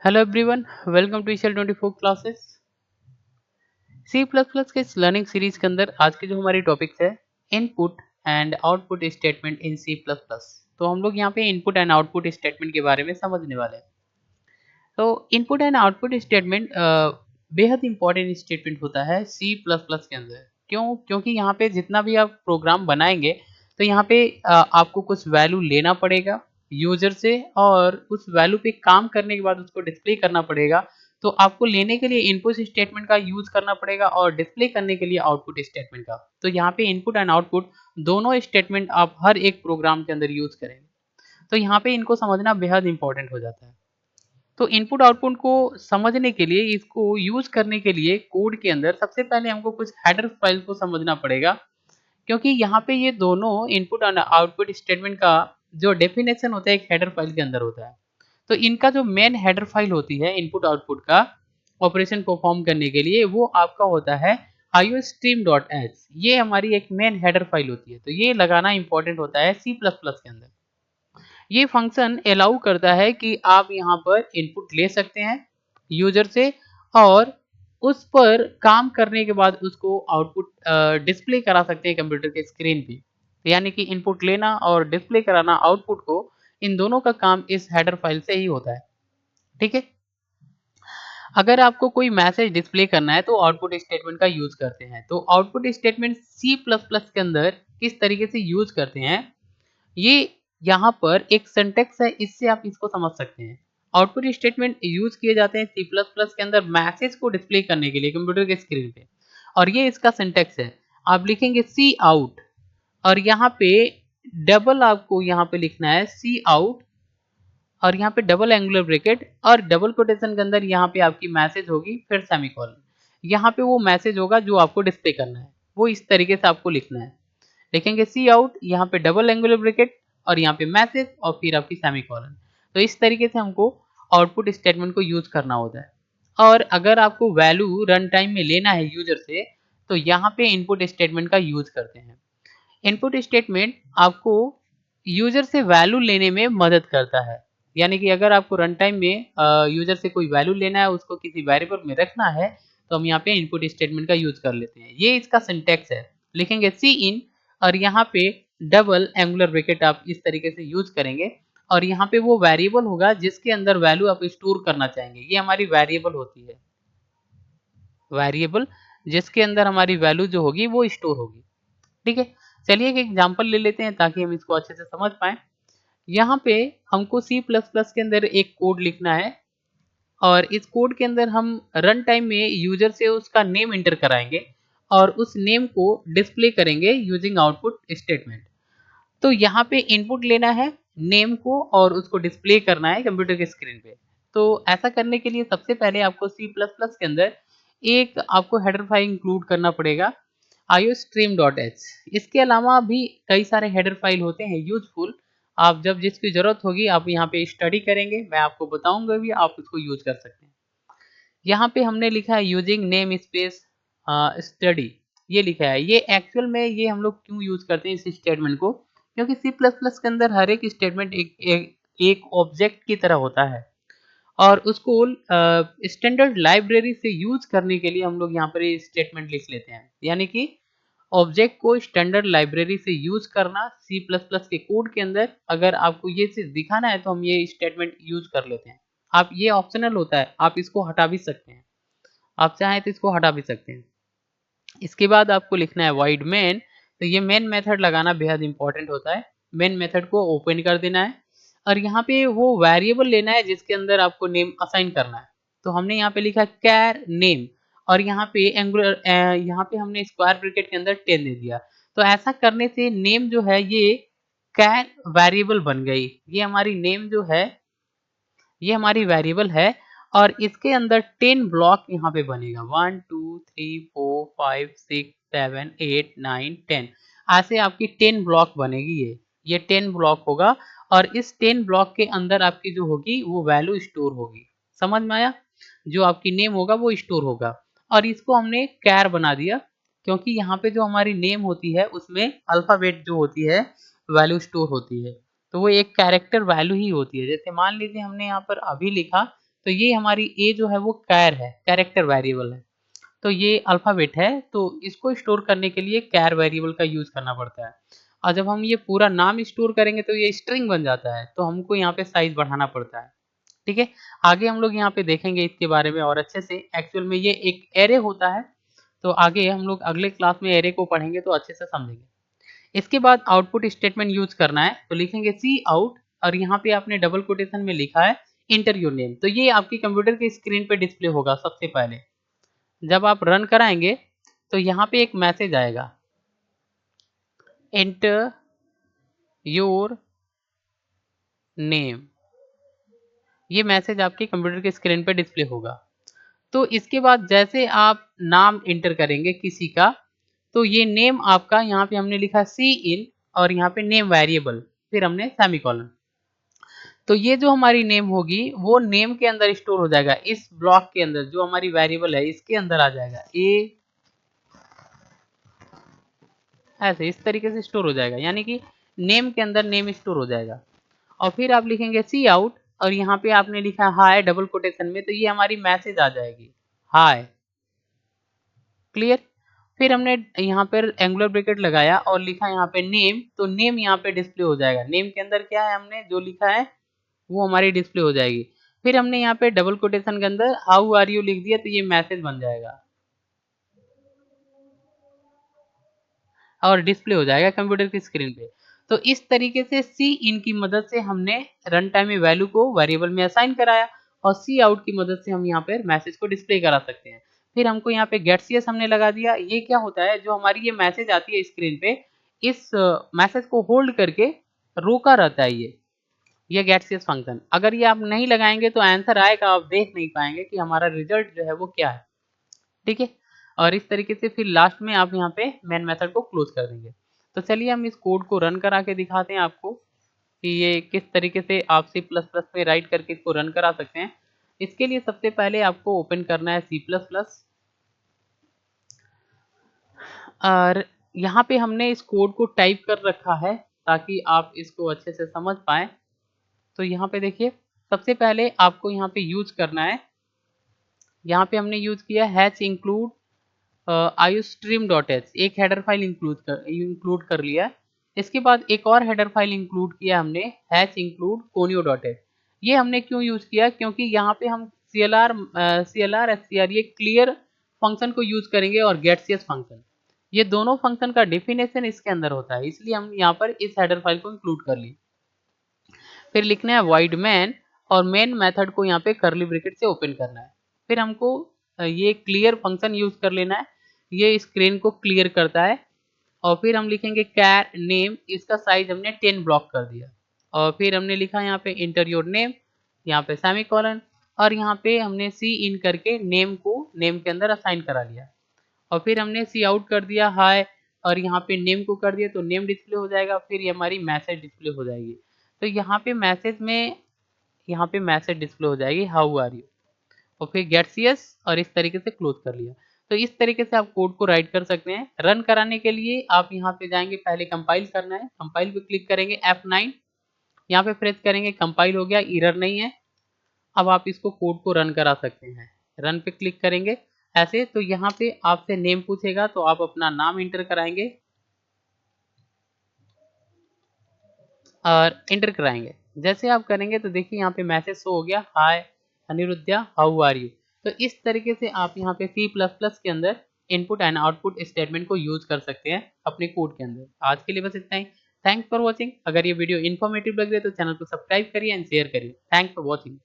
Hello everyone, welcome to Eshal 24 classes. C plus plus के इस learning series के अंदर आज की जो हमारी टॉपिक्स है input and output statement in C plus plus. तो हम लोग यहाँ पे इनपुट एंड आउटपुट स्टेटमेंट के बारे में समझने वाले हैं। तो इनपुट एंड आउटपुट स्टेटमेंट बेहद इंपॉर्टेंट स्टेटमेंट होता है सी प्लस प्लस के अंदर। क्यों? क्योंकि यहाँ पे जितना भी आप प्रोग्राम बनाएंगे तो यहाँ पे आपको कुछ वैल्यू लेना पड़ेगा यूजर से, और उस वैल्यू पे काम करने के बाद उसको डिस्प्ले करना पड़ेगा। तो आपको लेने के लिए इनपुट स्टेटमेंट का यूज करना पड़ेगा और डिस्प्ले करने के लिए आउटपुट स्टेटमेंट का। तो यहाँ पे इनपुट एंड आउटपुट दोनों स्टेटमेंट आप हर एक प्रोग्राम के अंदर यूज करेंगे। तो यहाँ पे इनको समझना बेहद इंपॉर्टेंट हो जाता है। तो इनपुट आउटपुट को समझने के लिए, इसको यूज करने के लिए कोड के अंदर सबसे पहले हमको कुछ हेडर फाइल को समझना पड़ेगा। क्योंकि यहाँ पे ये दोनों इनपुट और आउटपुट स्टेटमेंट का जो डेफिनेशन होता है एक हेडर फाइल के अंदर होता है। तो इनका जो मेन हेडर फाइल होती है इनपुट आउटपुट का ऑपरेशन परफॉर्म करने के लिए, वो आपका होता है iostream.h। ये हमारी एक मेन हेडर फाइल होती है। तो ये लगाना इंपॉर्टेंट होता है सी प्लस प्लस के अंदर। ये फंक्शन अलाउ करता है कि आप यहाँ पर इनपुट ले सकते हैं यूजर से, और उस पर काम करने के बाद उसको आउटपुट डिस्प्ले करा सकते हैं कंप्यूटर के स्क्रीन पे। यानी कि इनपुट लेना और डिस्प्ले कराना आउटपुट को, इन दोनों का काम इस हेडर फाइल से ही होता है। ठीक है। अगर आपको कोई मैसेज डिस्प्ले करना है तो आउटपुट स्टेटमेंट का यूज करते हैं। तो output statement C plus plus के अंदर किस तरीके से यूज करते हैं, ये यहाँ पर एक सिंटेक्स है, इससे आप इसको समझ सकते हैं। आउटपुट स्टेटमेंट यूज किए जाते हैं सी प्लस प्लस के अंदर मैसेज को डिस्प्ले करने के लिए कंप्यूटर के स्क्रीन पे। और ये इसका सिंटेक्स है। आप लिखेंगे सी आउट, और यहाँ पे डबल आपको यहाँ पे लिखना है सी आउट, और यहाँ पे डबल एंगुलर ब्रैकेट, और डबल कोटेशन के अंदर यहाँ पे आपकी मैसेज होगी, फिर सेमीकोलन। यहाँ पे वो मैसेज होगा जो आपको डिस्प्ले करना है, वो इस तरीके से आपको लिखना है। लिखेंगे सी आउट, यहाँ पे डबल एंगुलर ब्रैकेट, और यहाँ पे मैसेज, और फिर आपकी सेमीकोलन। तो इस तरीके से हमको आउटपुट स्टेटमेंट को यूज करना होता है। और अगर आपको वैल्यू रन टाइम में लेना है यूजर से, तो यहाँ पे इनपुट स्टेटमेंट का यूज करते हैं। इनपुट स्टेटमेंट आपको यूजर से वैल्यू लेने में मदद करता है। यानी कि अगर आपको रन टाइम में यूजर से कोई वैल्यू लेना है, उसको किसी वेरिएबल में रखना है, तो हम यहाँ पे इनपुट स्टेटमेंट का यूज कर लेते हैं। ये इसका सिंटेक्स है। लिखेंगे सी इन, और यहाँ पे डबल एंगुलर ब्रैकेट आप इस तरीके से यूज करेंगे, और यहाँ पे वो वेरिएबल होगा जिसके अंदर वैल्यू आप स्टोर करना चाहेंगे। ये हमारी वेरिएबल होती है, वेरिएबल जिसके अंदर हमारी वैल्यू जो होगी वो स्टोर होगी। ठीक है। चलिए एक एग्जांपल ले लेते हैं ताकि हम इसको अच्छे से समझ पाए। यहाँ पे हमको सी प्लस प्लस के अंदर एक कोड लिखना है, और इस कोड के अंदर हम रन टाइम में यूजर से उसका नेम इंटर कराएंगे, और उस नेम को डिस्प्ले करेंगे यूजिंग आउटपुट स्टेटमेंट। तो यहाँ पे इनपुट लेना है नेम को, और उसको डिस्प्ले करना है कंप्यूटर के स्क्रीन पे। तो ऐसा करने के लिए सबसे पहले आपको सी प्लस प्लस के अंदर एक आपको हेडर फाइल इंक्लूड करना पड़ेगा iostream.h। इसके अलावा भी कई सारे हेडर फाइल होते हैं यूजफुल। आप जब जिसकी जरूरत होगी आप यहाँ पे स्टडी करेंगे, मैं आपको बताऊंगा भी, आप उसको यूज कर सकते हैं। यहाँ पे हमने लिखा है यूजिंग नेम स्पेस स्टडी, ये लिखा है। ये एक्चुअल में ये हम लोग क्यों यूज करते हैं इस स्टेटमेंट को, क्योंकि सी प्लस प्लस के अंदर हर एक स्टेटमेंट एक ऑब्जेक्ट की तरह होता है, और उसको स्टैंडर्ड लाइब्रेरी से यूज करने के लिए हम लोग यहाँ पर ये स्टेटमेंट लिख लेते हैं। यानी कि ऑब्जेक्ट को स्टैंडर्ड लाइब्रेरी से यूज करना सी प्लस प्लस के कोड के अंदर, अगर आपको ये चीज दिखाना है तो हम ये स्टेटमेंट यूज कर लेते हैं। आप ये ऑप्शनल होता है, आप इसको हटा भी सकते हैं, आप चाहें तो इसको हटा भी सकते हैं। इसके बाद आपको लिखना है void main। तो ये मेन मेथड लगाना बेहद इंपॉर्टेंट होता है। मेन मेथड को ओपन कर देना है, और यहाँ पे वो वेरिएबल लेना है जिसके अंदर आपको नेम असाइन करना है। तो हमने यहाँ पे लिखा कैर नेम, और यहाँ पे एंगुलर यहाँ पे हमने स्क्वायर ब्रैकेट के अंदर 10 दे दिया। तो ऐसा करने से नेम जो है ये कैर वेरिएबल बन गई। ये हमारी नेम जो है ये हमारी वेरिएबल है, और इसके अंदर 10 ब्लॉक यहाँ पे बनेगा, 1 2 3 4 5 6 7 8 9 10। ऐसे आपकी 10 ब्लॉक बनेगी। ये 10 ब्लॉक होगा, और इस 10 ब्लॉक के अंदर आपकी जो होगी वो वैल्यू स्टोर होगी। समझ में आया? जो आपकी नेम होगा वो स्टोर होगा। और इसको हमने कैर बना दिया, क्योंकि यहाँ पे जो हमारी नेम होती है उसमें अल्फाबेट जो होती है वैल्यू स्टोर होती है। तो वो एक कैरेक्टर वैल्यू ही होती है। जैसे मान लीजिए हमने यहाँ पर अभी लिखा, तो ये हमारी ए जो है वो कैर है, कैरेक्टर वेरिएबल है। तो ये अल्फ़ाबेट है, तो इसको स्टोर करने के लिए कैर वेरिएबल का यूज़ करना पड़ता है। और जब हम ये पूरा नाम स्टोर करेंगे तो ये स्ट्रिंग बन जाता है, तो हमको यहाँ पे साइज़ बढ़ाना पड़ता है। ठीक है? आगे हम लोग यहाँ पे देखेंगे इसके बारे में और अच्छे से। एक्चुअल में ये एक एरे होता है, तो आगे हम लोग अगले क्लास में एरे को पढ़ेंगे तो अच्छे से समझेंगे। इसके बाद आउटपुट स्टेटमेंट यूज़ करना है, तो लिखेंगे सी आउट और यहाँ पे आपने डबल कोटेशन में लिखा है एंटर योर नेम। तो ये आपकी कंप्यूटर की स्क्रीन पे डिस्प्ले होगा सबसे पहले। जब आप रन कराएंगे तो यहाँ पे एक मैसेज आएगा, एंटर योर नेम। ये मैसेज आपके कंप्यूटर के स्क्रीन पे डिस्प्ले होगा। तो इसके बाद जैसे आप नाम एंटर करेंगे किसी का, तो ये नेम आपका यहाँ पे हमने लिखा सी इन और यहाँ पे नेम वेरिएबल, फिर हमने सेमीकोलन। तो ये जो हमारी नेम होगी वो नेम के अंदर स्टोर हो जाएगा, इस ब्लॉक के अंदर जो हमारी वेरिएबल है इसके अंदर आ जाएगा। ए ऐसे इस तरीके से स्टोर हो जाएगा, यानी कि नेम के अंदर नेम स्टोर हो जाएगा। और फिर आप लिखेंगे सी आउट और यहाँ पे आपने लिखा हाय डबल कोटेशन में, तो ये हमारी मैसेज आ जाएगी हाय। क्लियर? फिर हमने यहाँ पर एंगुलर ब्रैकेट लगाया और लिखा यहाँ पे नेम, तो नेम यहाँ पे डिस्प्ले हो जाएगा। नेम के अंदर क्या है हमने जो लिखा है वो हमारी डिस्प्ले हो जाएगी। फिर हमने यहाँ पे डबल कोटेशन के अंदर हाउ आर यू लिख दिया, तो ये मैसेज बन जाएगा और डिस्प्ले हो जाएगा कंप्यूटर की स्क्रीन पे। तो इस तरीके से सी इन की मदद से हमने रन टाइम में वैल्यू को वेरिएबल में असाइन कराया और सी आउट की मदद से हम यहाँ पर मैसेज को डिस्प्ले करा सकते हैं। फिर हमको यहाँ पे गेट सीएस हमने लगा दिया। ये क्या होता है, जो हमारी ये मैसेज आती है स्क्रीन पे, इस मैसेज को होल्ड करके रोका रहता है ये गेट सीएस फंक्शन। अगर ये आप नहीं लगाएंगे तो आंसर आएगा, आप देख नहीं पाएंगे कि हमारा रिजल्ट जो है वो क्या है। ठीक है? और इस तरीके से फिर लास्ट में आप यहाँ पे मेन मेथड को क्लोज कर देंगे। तो चलिए हम इस कोड को रन करा के दिखाते हैं आपको कि ये किस तरीके से आप सी प्लस प्लस में राइट करके इसको रन करा सकते हैं। इसके लिए सबसे पहले आपको ओपन करना है सी प्लस प्लस और यहाँ पे हमने इस कोड को टाइप कर रखा है ताकि आप इसको अच्छे से समझ पाएँ। तो यहाँ पे देखिए, सबसे पहले आपको यहाँ पे यूज़ करना है, यहाँ पे हमने यूज़ किया हैच इंक्लूड iostream.h, एक हेडर फाइल इंक्लूड कर लिया है। इसके बाद एक और हेडर फाइल इंक्लूड किया हमने हैच इंक्लूड conio.h। ये हमने क्यों यूज़ किया, क्योंकि यहाँ पे हम CLR SCR ये क्लियर फंक्शन को यूज़ करेंगे और getCS फंक्शन, ये दोनों फंक्शन का डेफिनेशन इसके अंदर होता है, इसलिए हम यहाँ पर इस हेडर फाइल को इंक्लूड कर ली। फिर लिखना है void main और मेन मेथड को यहाँ पे करली ब्रैकेट से ओपन करना है। फिर हमको ये क्लियर फंक्शन यूज़ कर लेना है, ये स्क्रीन को क्लियर करता है। और फिर हम लिखेंगे कैर नेम, इसका साइज हमने 10 ब्लॉक कर दिया। और फिर हमने लिखा यहाँ पे इंटर योर नेम, यहाँ पे सेमीकोलन और यहाँ पे हमने सी इन करके नेम को नेम के अंदर असाइन करा लिया। और फिर हमने सी आउट कर दिया हाय और यहाँ पे नेम को कर दिया, तो नेम डिस्प्ले हो जाएगा। फिर ये हमारी मैसेज डिस्प्ले हो जाएगी। तो यहाँ पे मैसेज डिस्प्ले हो जाएगी हाउ आर यू, और फिर गेट सीएस और इस तरीके से क्लोज कर लिया। तो इस तरीके से आप कोड को राइट कर सकते हैं। रन कराने के लिए आप यहाँ पे जाएंगे, पहले कंपाइल करना है, कंपाइल पे क्लिक करेंगे F9, यहाँ पे प्रेस करेंगे, कंपाइल हो गया, एरर नहीं है। अब आप इसको कोड को रन करा सकते हैं। रन पे क्लिक करेंगे ऐसे, तो यहाँ पे आपसे नेम पूछेगा, तो आप अपना नाम इंटर कराएंगे और इंटर कराएंगे। जैसे आप करेंगे तो देखिए यहाँ पे मैसेज शो हो गया, हाय अनिरुद्धा हाउ आर यू। तो इस तरीके से आप यहाँ पे सी प्लस प्लस के अंदर इनपुट एंड आउटपुट स्टेटमेंट को यूज कर सकते हैं अपने कोड के अंदर। आज के लिए बस इतना ही। Thanks for watching. अगर ये वीडियो इन्फॉर्मेटिव लग रही है तो चैनल को सब्सक्राइब करिए एंड शेयर करिए। Thanks for watching.